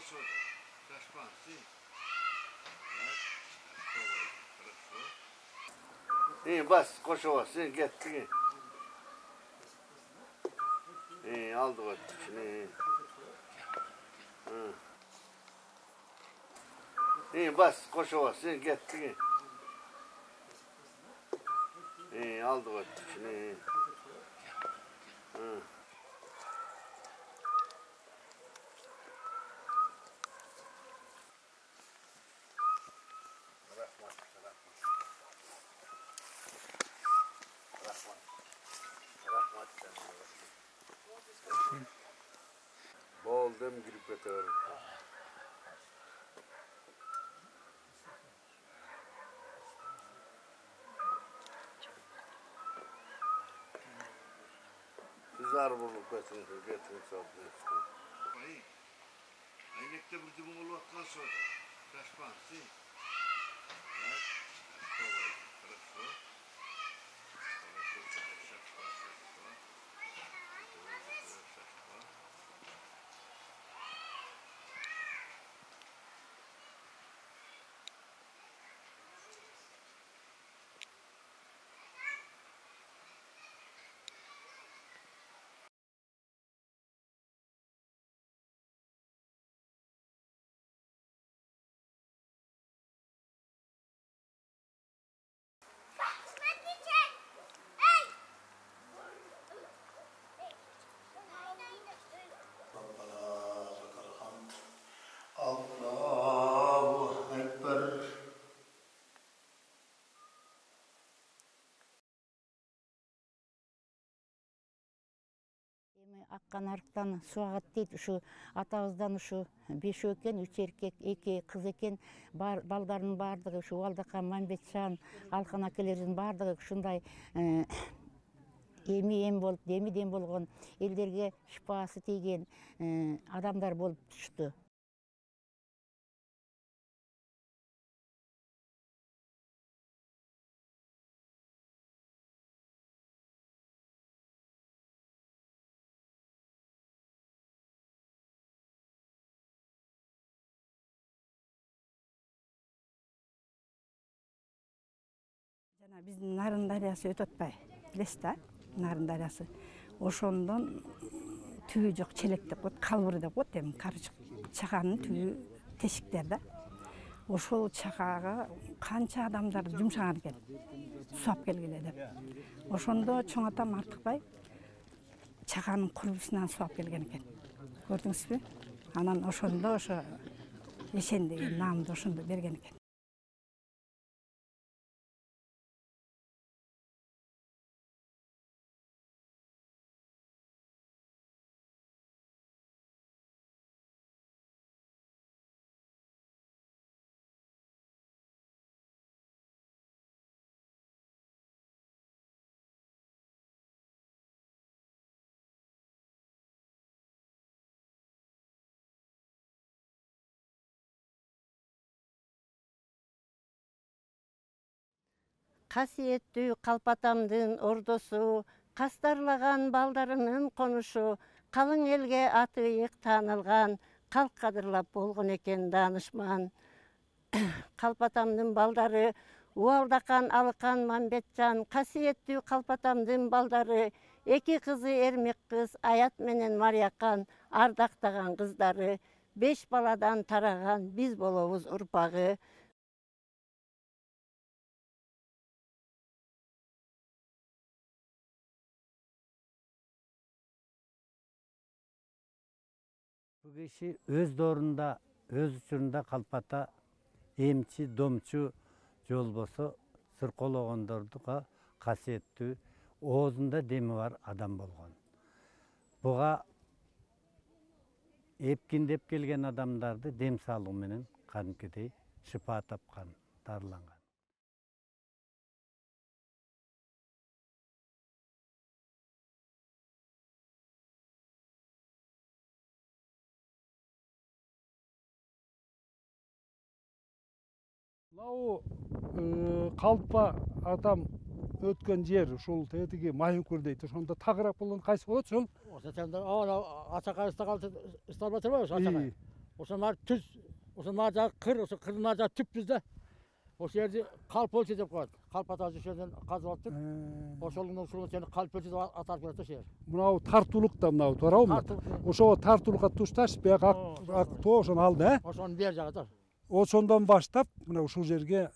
сода. Шашпанцы. Хорошо. Бас, koşu sen gittin. Aldık ettik şimdi. Bas, koşu sen gittin. Aldık ettik şimdi. Boldum girip götürüyorum. Siz arbulup getirin sabzı. Aynekte bir cümle olup atkan sonra. Şaşpansın. Аққанарықтан суағат дейді, ұшы атағыздан ұшы 5 екен, 3 еркек, 2 қыз екен, балдарының бардығы, ұшы Уалдақан, Мамбетжан, Алқан әкелердің бардығы, ұшындай ем болып, демиден болған, елдерге шипасы тиген адамдар болып түшті. Біздің Нарын дариясы өтөтпай, білесіз да, Нарын дариясы. Ошондон түйі жоқ челек деп қойды, қалбыр деп қойды, чақаның түйі тешіктерді. Ошол чақаға қанша адамдар жұмшаңар кел, суап келгеле деп. Ошондо чоң атам Артықбай чақаның құрбысынан суап келген екен. Көрдіңіз бе? Анан ошондо ошо Ешен деген намды ошондо берген екен. Қасиеттүү Қалпатамдын ордосу, қастарлаған балдарының қонушу, қалың елге атыйық танылған, қалқ қадырлап болғын екен данышман. Қалпатамдын балдары, Уалдақан, Алқан, Мамбетжан, қасиеттүү Қалпатамдын балдары, 2 қызы Эрмек қыз, Аят менен Марияқан, ардақтаған қыздары, 5 баладан тараған біз болобуз ұрпағы. Бұл кеші өз дорында, өз учурунда Қалпата эмчи, домчу жол болсо сыркоологондордуга касиеттүү оозунда деми бар адам болгон. Буга эпкиндеп келген адамдарды дем салуу менен кадимкидей шыпа тапкан, дарыланган. Лау Қалпа атам өткен жер, ушул тетиги Майынкүр дейт. Ошондо тагыраак болгон кайсы болот ушул? Ошо чамда ача кайсы калды, исталбай турбайбы ача кай. Ошонар түз, ошонар жағы қыр, ошо қырдың жағы түп бізде. Ошол жерде қалп өлчө деп коет. Қалп атасы ошодон казып алыптыр. Ошолдун ушуну сени қалп өлчө деп аталып келет ошол жер. Мынау тартулук да мынау туурабы? Ошого тартулукка тушташ бияк ак тоо ошону алды, Ошонун бер жагы да. Ошондон баштап мына ушул жерге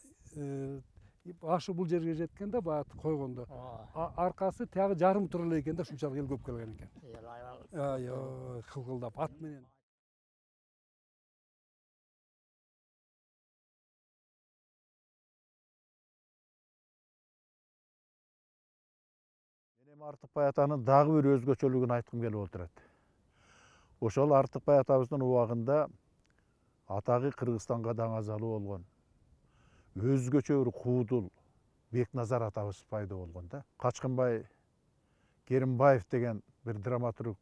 ашы бул жерге жеткенде баягы койгондо. Аркасы тагы жарым тура эле экен да, ушунчалык эл көп келген экен. Ай, кылгылдап ат менен. Артыкбай атанын дагы бир өзгөчөлүгүн айткым келип отурат. Ошол Артыкбай атабыздын убагында атагы Кыргызстанга даңазалуу болгон өзгөчө бир куудул Бекназар атабыз пайда болгон да. Качкынбай Керимбаев деген бир драматург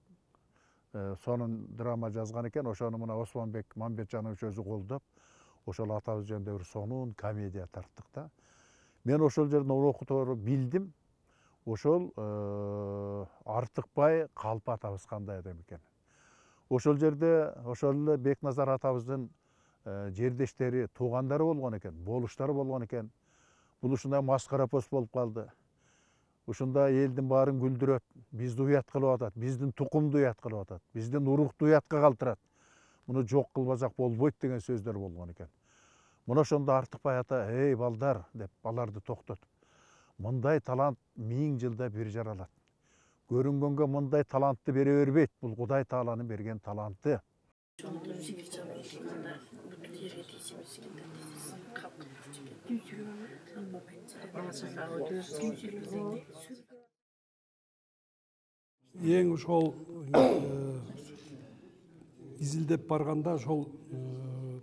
сонун драма жазган экен. Ошону мына Осмонбек Мамбетжанович өзү колдоп, ошол атабыз жөнүндө бир сонун комедия тарттык да. Мен ошол жерден окутору билдим. Ошол Артыкбай Калп атабыз кандай адам экен. Ошол жерде ошол эле Бекназар атабыздын жердештери, туугандары болгон экен, болуштары болгон экен. Бул ушундай маскара пост болуп калды. Ушундай элдин баарын күлдүрөт, бизди уят кылып атат, биздин тукумду уят кылып атат, биздин урукту уятка калтырат. Муну жок кылбасак болбойт деген сөздөр болгон экен. Мына ошондо Артыкбай ата, "Эй балдар" деп баларды токтотуп, "Мындай талант 1000 жылда бир жаралат. Көрүнгөнгө мындай талантты бере бербейт. Бул Кудай Тааланын берген таланты." Эң ошол изилдеп барганда ошол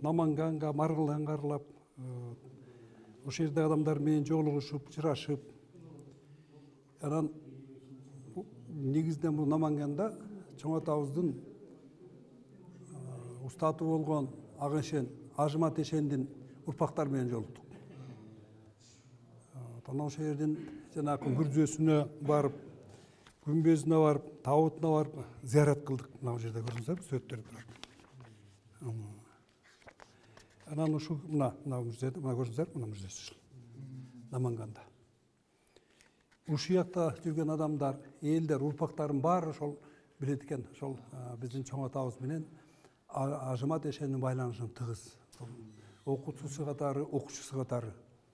Наманганга, Маргыланга аралап, ошол жерде адамдар менен жолугушуп, жырашып, анан негизинен бул Наманганда чоң атабыздын устаты болгон Агышен, Ажымат Эшендин урпактары менен жолуктук. Анан ошол жерден жанагы мүрзөсүнө барып, күмбөзүнө барып, табутуна барып зыярат кылдык. Мына жерде көрдүңүздөр, сөттөр турат. Анан ушул мына мүрзөдө, мына көрдүңүздөр, мына мүрзөсү. Наманганда. Ушул жакта жүргөн адамдар, элдер, урпактарын баары ошол билет экен. Ошол биздин чоң атабыз менен Ажымат Эшендин байланышын тыгыз. Окуучусу катары, окуучусу катары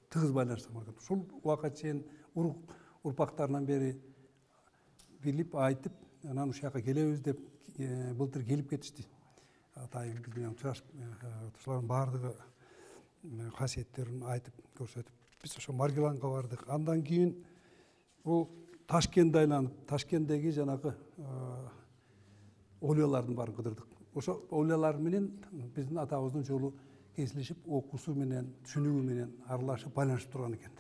тыгыз байланыштар бар. Ушул убакка чейин урпактарынан бери билип, айтып, анан ушул жака келебиз деп былтыр келип кетишти. Атайын биз менен учурашып, ошолордун баардыгы касиеттерин айтып, көрсөтүп, биз ошо Маргиланга бардык. Андан кийин бул Ташкентти айланып, Ташкенттеги жанагы олиялардын баарын кыдырдык. Ошо олиялар менен биздин атабыздын жолу кесилишип, окуусу менен, түшүнүгү менен аралашып, байланышып турган экен.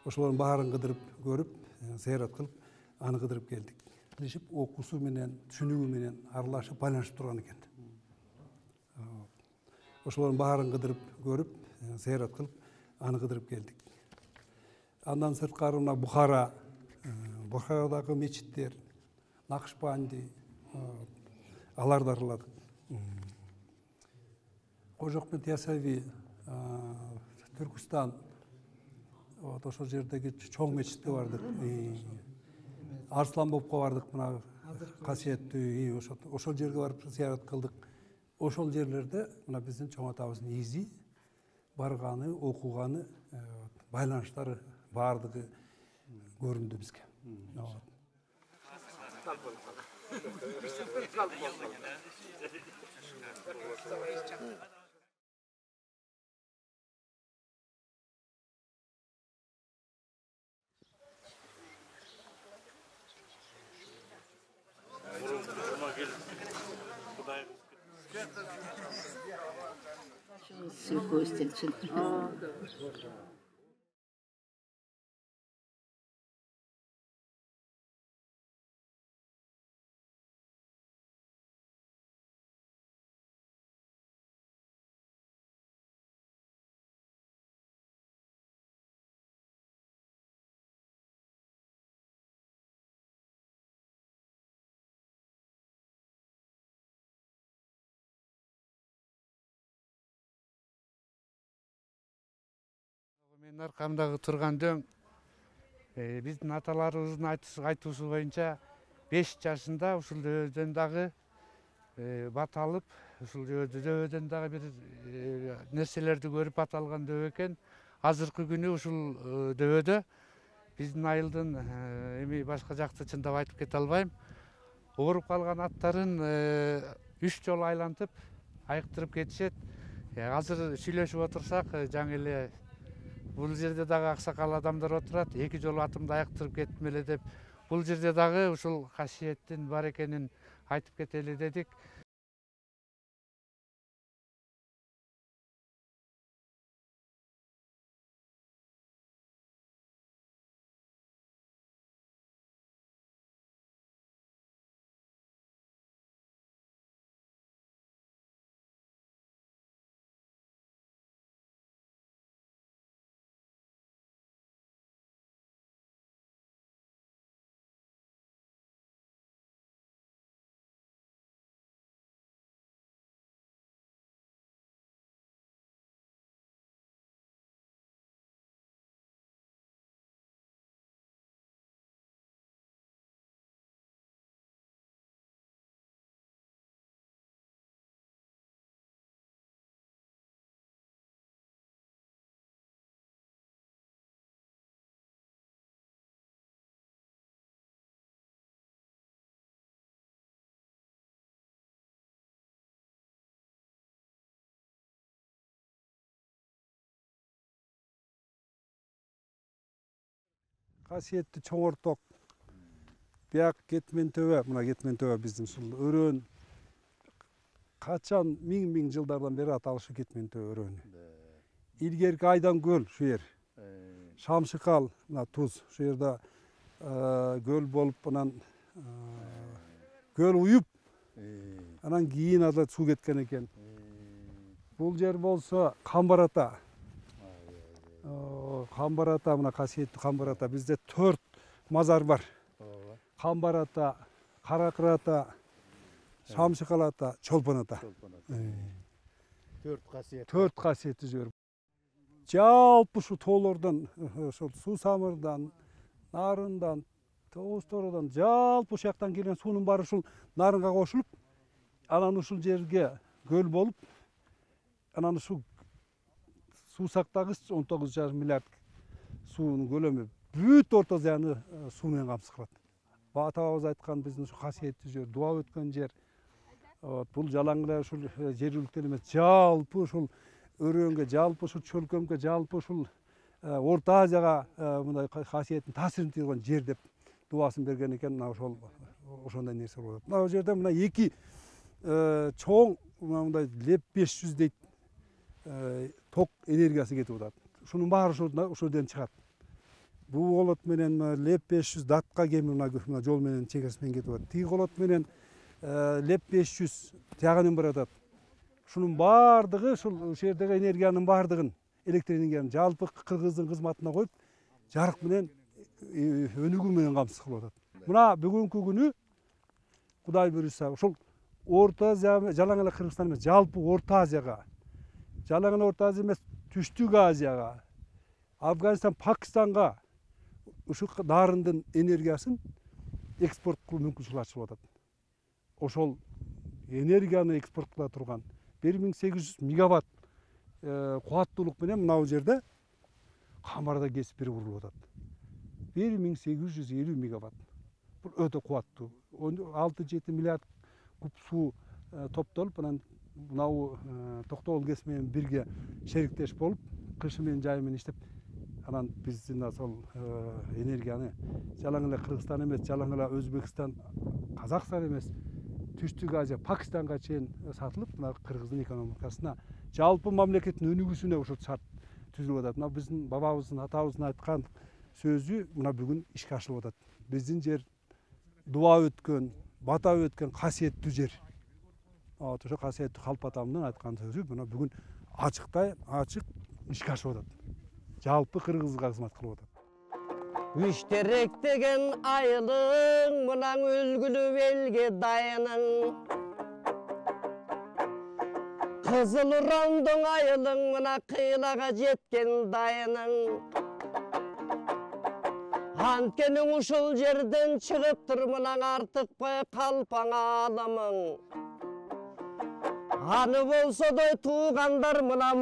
Ошолордун баарын кыдырып көрүп, зыярат кылып, аны кыдырып келдик. Кесилишип, окуусу менен, түшүнүгү менен аралашып, байланышып турган экен. Ошолордун баарын кыдырып көрүп, зыярат кылып, аны кыдырып келдик. Андан сырткары мына Бухарадагы мечиттер, Накшбанди, аларды араладык. Кожокмет Ясави, Түркүстан, ошол жердеги чоң мечитке бардык. Арсланбопко бардык, мына касиеттүү, ошол жерге барып зыярат кылдык. Ошол жерлерде мына биздин чоң атабыздын изи барганы, окуганы, байланыштары баардыгы көрүндү бизге. Su ko'rsatsin. Мен аркамдагы турган дөң биздин аталарыбыздын айтуусу боюнча 5 жашында ушул дөбөдөн дагы бат алып, ушул дөбөдөн дагы бир нерселерди көрүп бат алган дөбө экен. Азыркы күнү ушул дөбөдө биздин айылдын эми башка жакты чындап айтып кете албайм. Ооруп калган аттарын 3 жолу айлантып, айыктырып кетишет. Азыр сүйлөшүп отурсак, жаңы эле бул жерде дагы аксакал адамдар отурат. 2 жолу атымды айыктырып кеттим эле деп, бул жерде дагы ушул касиеттин бар экенин айтып кетели дедик. Касиетті Чоңорток, бияк Кетмен төбө, мына Кетмен төбө биздин ушул өрөөн качан миң жылдардан бери аталышы Кетмен төбө өрөөнү. Илгерки Айдан көл шу жер. Шамшыкал, мына туз, шу жерде көл болуп, анан көл уюп, анан кийин ада суу кеткен экен. Бул жер болсо Камбар-ата. Камбар-ата, мына касиеттүү Камбар-ата. Бизде 4 мазар бар. Камбар-ата, Каракыр-ата, Шамшыкал-ата, Чолпон-ата. 4 касиет. 4 касиеттүү жер. Жалпы ушу тоолордон, ошол суу самырдан, нарындан, Тоғыз Тородон, жалпы ушул жактан келген суунун баары ушул нарынга кошулуп, анан ушул жерге көл болуп, анан ушул суу сактагыч 19,5 миллиард суунун көлөмү бүт Орто Азияны суу менен камсыз кылат. Атабыз айткан биздин ушу касиеттүү жер, дуа өткөн жер. Бул жалаң эле ушул жергиликтер эмес, жалпы ушул өрөөнгө, жалпы ушул чөлкөмгө, жалпы ушул Орто Азияга мындай касиеттин таасирин тийгизген жер деп дуасын берген экен. Мына ошондой нерсе болот. Мына жерде мына 2 чоң мындай леп 500 дейт ток энергиясы кетип атат. Ушунун баары ошодон чыгат. Бул колот менен леп 500 датка кеми мына жол менен чегерси менен кетип атат. Тиги колот менен леп 500 тиягынан баратат. Ушунун баардыгы ушул жердеги энергиянын баардыгын, электр энергиянын жалпы Кыргыздын кызматына коюп, жарык менен өнүгүү менен камсыз кылып атат. Мына бүгүнкү күнү Кудай буюрса ушул Орто Азия, жалаң эле Кыргызстан эмес, жалпы Орто Азияга, жалаң эле Орто Азия эмес, Түштүк Азияга, Афганистан, Пакистанга ушул нарындын энергиясын экспорт кылуу мүмкүнчүлүгү ачылып атат. Ошол энергияны экспорт кыла турган 1800 мегаватт кубаттуулук менен мына жерде Камбарда КС бир курулуп атат. 1850 мегаватт. Бул өтө кубаттуу. 6-7 миллиард куб суу топтолуп, анан мынау Токтогул КС менен бирге шериктеш болуп, кышы менен жайы менен иштеп, анан биздин ошол энергияны жалаң эле Кыргызстан эмес, жалаң эле Өзбекстан, Казакстан эмес, Түштүк Азия, Пакистанга чейин сатылып, мына Кыргыздын экономикасына, жалпы мамлекеттин өнүгүүсүнө ушул шарт түзүлүп атат. Мына биздин бабабыздын, атабыздын айткан сөзү мына бүгүн ишке ашылып атат. Биздин жер дуа өткөн, бата өткөн касиеттүү жер. Ошо касиеттүү Калп атамдын айткан сөзү мына бүгүн ачык ишке ашып атат. Жалпы Кыргызга кызмат кылып атат. Үштерек деген айылың, мынан өлгүлүп элге дайының. Қызыл ұрандың айылың мына қиылаға жеткен дайының. Анткенің ұшыл жерден шығып тұр мұнаң артықпай қалпаң алымың. Аны болса да туғандар мұна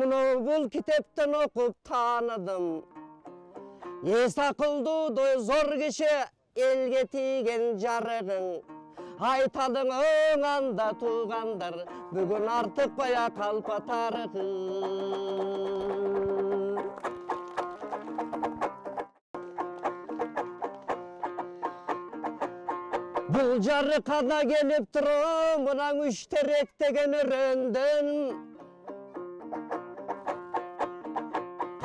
бұл кітептен оқып таныдым. Ес ақылды дой зор кеше елге тиген жарығың. Айтадың оңанда туғандар, бүгін артық бая қалпа тарығы. Бұл жарыққа келіп тұрым, мұнаң үштерек деген үрендін.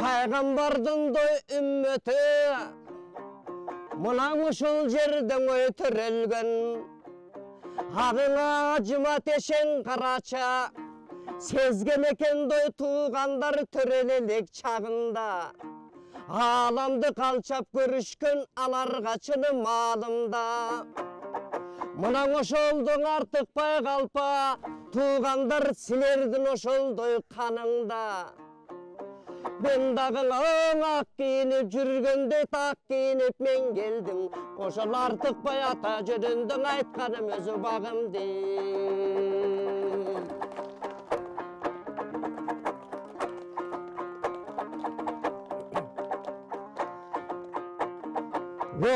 Пайғамбардың дой үмметі, мұнаң ұшыл жердің ой түрілген. Ағыңа жымат ешен қарача, сезген екен дой туғандар түрелелік чағында. Аламды қалчап көрішкен аларға чыны малымда. Мұнаң ошолдың артықпай қалпа, туғандар сілердің ошолдой қаныңда. Мен дағың оң ақ киініп жүргенде тақ киініп мен келдім. Ошол артықпай ата жөніндің айтқаным өзі бағымды.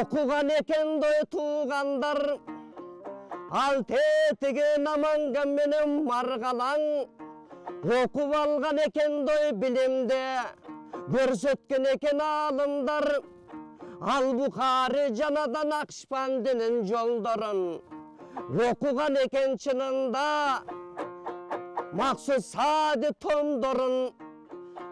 Оқуған екен дой туғандар, ал тетіген аманған менің марғалаң. Оқып алған екен дой білімде, көрсеткен екен алымдар. Ал Бұхары жанадан Ақшпандының жолдарын. Оқуған екен чынында, Мақсұт Сади томдырын.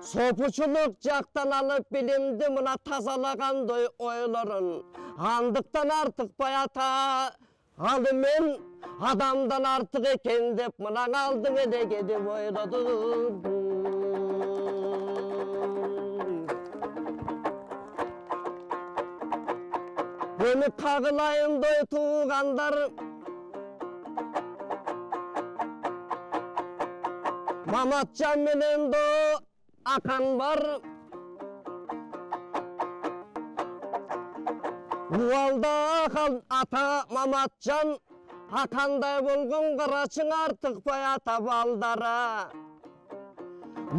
Сопучулық жақтан алып білімді мұна тазалаған дой ойларын. Андықтан артық баята алымен адамдан артық екен деп мұнаң алдың елеге деп ойладым. Мені қағылайын дой туғандар, Маматжан менен до ақан бар. Уалда ата Маматжан, ақандай болған қарачың артық баята балдара.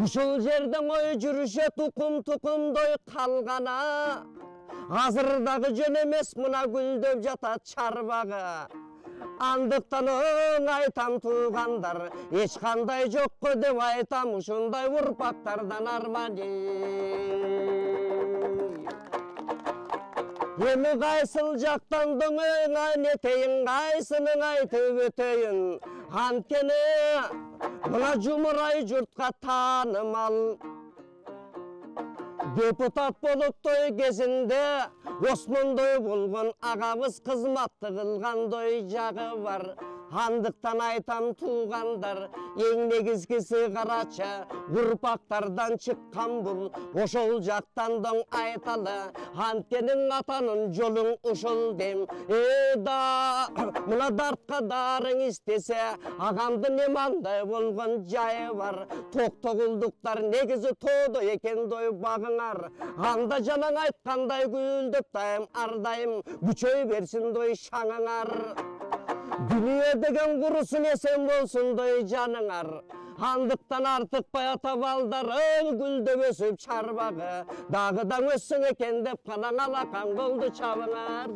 Ушыл жердің ой жүріше тұқым-тұқымдой қалғана. Азырдағы жөн емес мұна гүлдөп жатат чарбағы. Андықтан оң айтам туғандар, ешқандай жоққы деп айтам ұшындай ұрпақтардан арманы. Емі қайсыл жақтандың өңай нетейін, қайсының айтып өтейін. Анткені мұна жұмырай жұртқа танымал. Депутат болып той кезінде Осмондай болған ағабыз қызматты қылған дой жағы бар. Андықтан айтам туғандар, ең негізгісі қарача, ұрпақтардан шыққан бұл, ошол жақтандың айталы. Анткенің атаның жолың ушыл дем. Мұна дартқа дарың істесе, ағамды немандай болған жайы бар. Тоқтоғылдықтар негізі тоды екен дой бағыңар. Анда жаның айтқандай гүлдіп дайым, ардайым, күчөй берсін дой шаңыңар. Дүние деген құрысын есен болсын дой жаныңар. Андықтан артық баята балдарын гүлдеп өсіп чарбағы. Дағыдан өссің екен деп қанан алақан болды чабыңар.